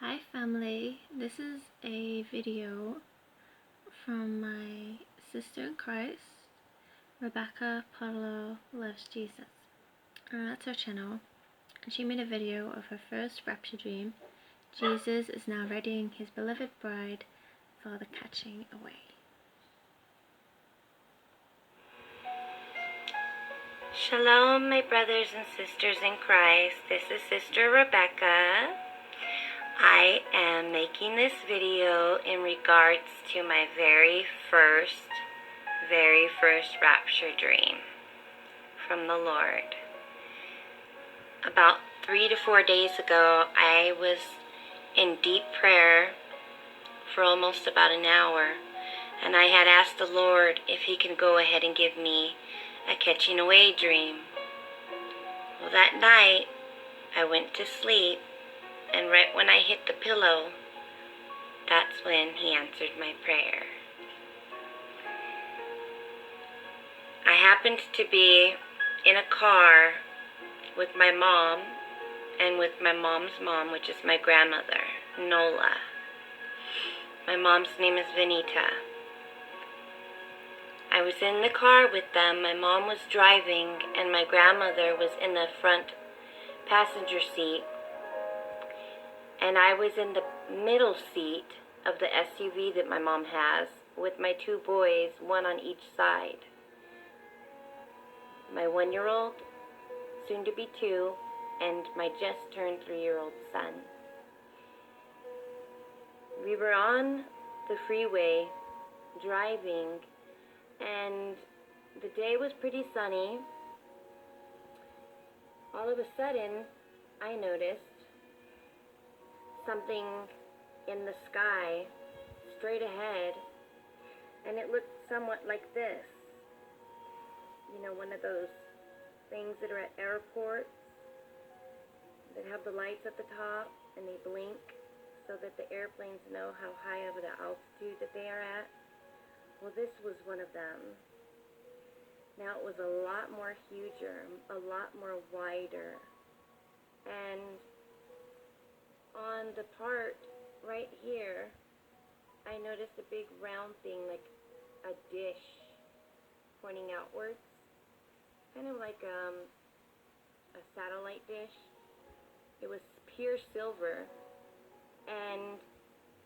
Hi family, this is a video from my sister in Christ, Rebekah Loves Jesus. That's her channel, and she made a video of her first rapture dream. Jesus is now readying his beloved bride for the catching away. Shalom, my brothers and sisters in Christ. This is Sister Rebekah. I am making this video in regards to my very first rapture dream from the Lord. About 3 to 4 days ago, I was in deep prayer for almost about an hour, and I had asked the Lord if He can go ahead and give me a catching away dream. Well, that night, I went to sleep, and right when I hit the pillow, that's when He answered my prayer. I happened to be in a car with my mom and with my mom's mom, which is my grandmother, Nola. My mom's name is Venita. I was in the car with them. My mom was driving, and my grandmother was in the front passenger seat. And I was in the middle seat of the SUV that my mom has with my 2 boys, one on each side. My 1-year-old, soon to be 2, and my just turned 3-year-old son. We were on the freeway driving, and the day was pretty sunny. All of a sudden, I noticed something in the sky straight ahead, and it looked somewhat like this. You know, one of those things that are at airports that have the lights at the top and they blink so that the airplanes know how high of the altitude that they are at. Well, this was one of them. Now, it was a lot more huger, a lot more wider, and on the part right here, I noticed a big round thing, like a dish pointing outwards, kind of like a satellite dish. It was pure silver, and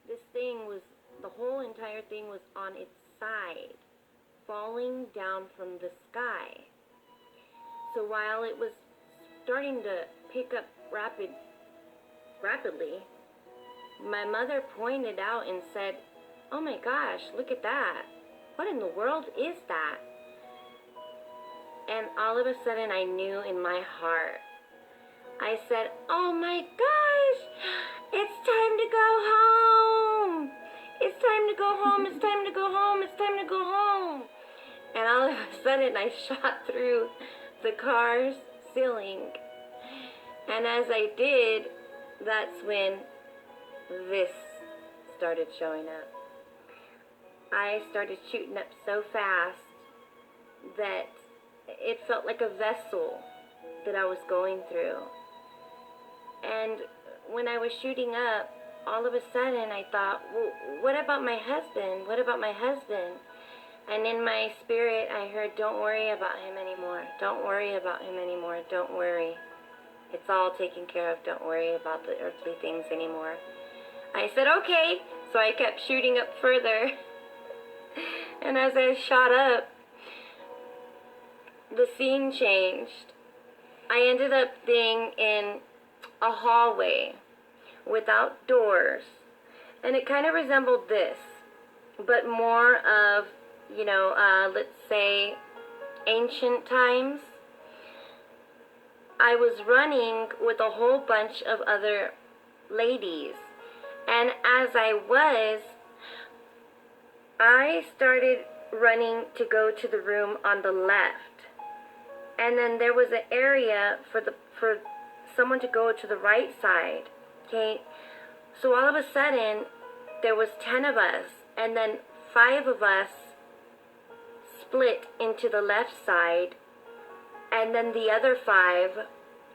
this thing was, the whole entire thing was on its side, falling down from the sky. So while it was starting to pick up rapidly, my mother pointed out and said, "Oh my gosh, look at that. What in the world is that?" And all of a sudden I knew in my heart. I said, "Oh my gosh, it's time to go home. It's time to go home. It's time to go home. It's time to go home." And all of a sudden I shot through the car's ceiling. And as I did, that's when this started showing up. I started shooting up so fast that it felt like a vessel that I was going through. And when I was shooting up, all of a sudden I thought, well, what about my husband? What about my husband? And in my spirit I heard, "Don't worry about him anymore. Don't worry about him anymore. Don't worry. It's all taken care of. Don't worry about the earthly things anymore." I said, "Okay." So I kept shooting up further. And as I shot up, the scene changed. I ended up being in a hallway without doors. And it kind of resembled this, but more of, let's say, ancient times. I was running with a whole bunch of other ladies. And as I started running to go to the room on the left. And then there was an area for someone to go to the right side. Okay? So all of a sudden, there was 10 of us, and then 5 of us split into the left side, and then the other 5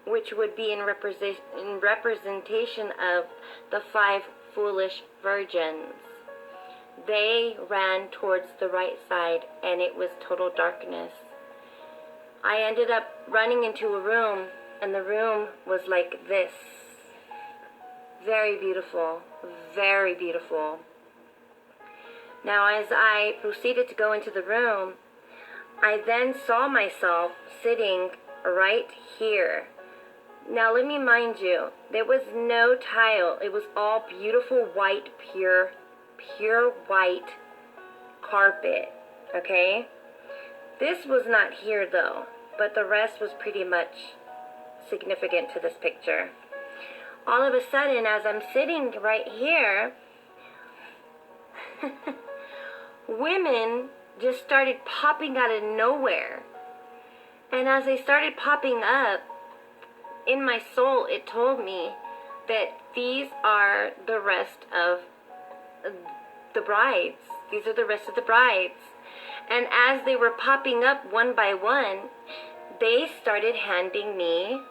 which would be in representation of the 5 foolish virgins. They ran towards the right side, and it was total darkness. I ended up running into a room, and the room was like this. Very beautiful, very beautiful. Now, as I proceeded to go into the room, I then saw myself sitting right here. Now, let me mind you, there was no tile. It was all beautiful white, pure white carpet, okay? This was not here, though, but the rest was pretty much significant to this picture. All of a sudden, as I'm sitting right here, women just started popping out of nowhere. And as they started popping up, in my soul, it told me that these are the rest of the brides. These are the rest of the brides. And as they were popping up one by one, they started handing me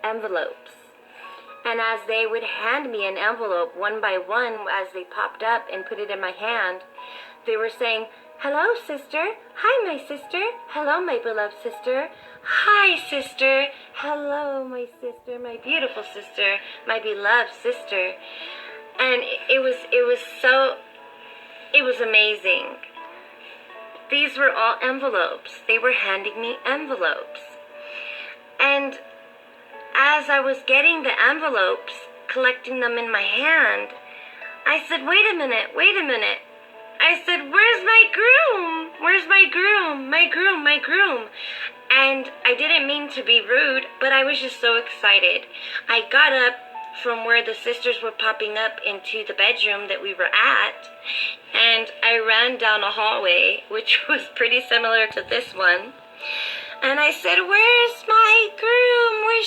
envelopes. And as they would hand me an envelope one by one, as they popped up and put it in my hand, they were saying, "Hello, sister. Hi, my sister. Hello, my beloved sister. Hi, sister. Hello, my sister, my beautiful sister, my beloved sister." And it was amazing. These were all envelopes. They were handing me envelopes. And as I was getting the envelopes, collecting them in my hand, I said, wait a minute. I said, where's my groom? Where's my groom? My groom. And I didn't mean to be rude, but I was just so excited. I got up from where the sisters were popping up into the bedroom that we were at, and I ran down a hallway, which was pretty similar to this one. And I said, where's my groom? Where's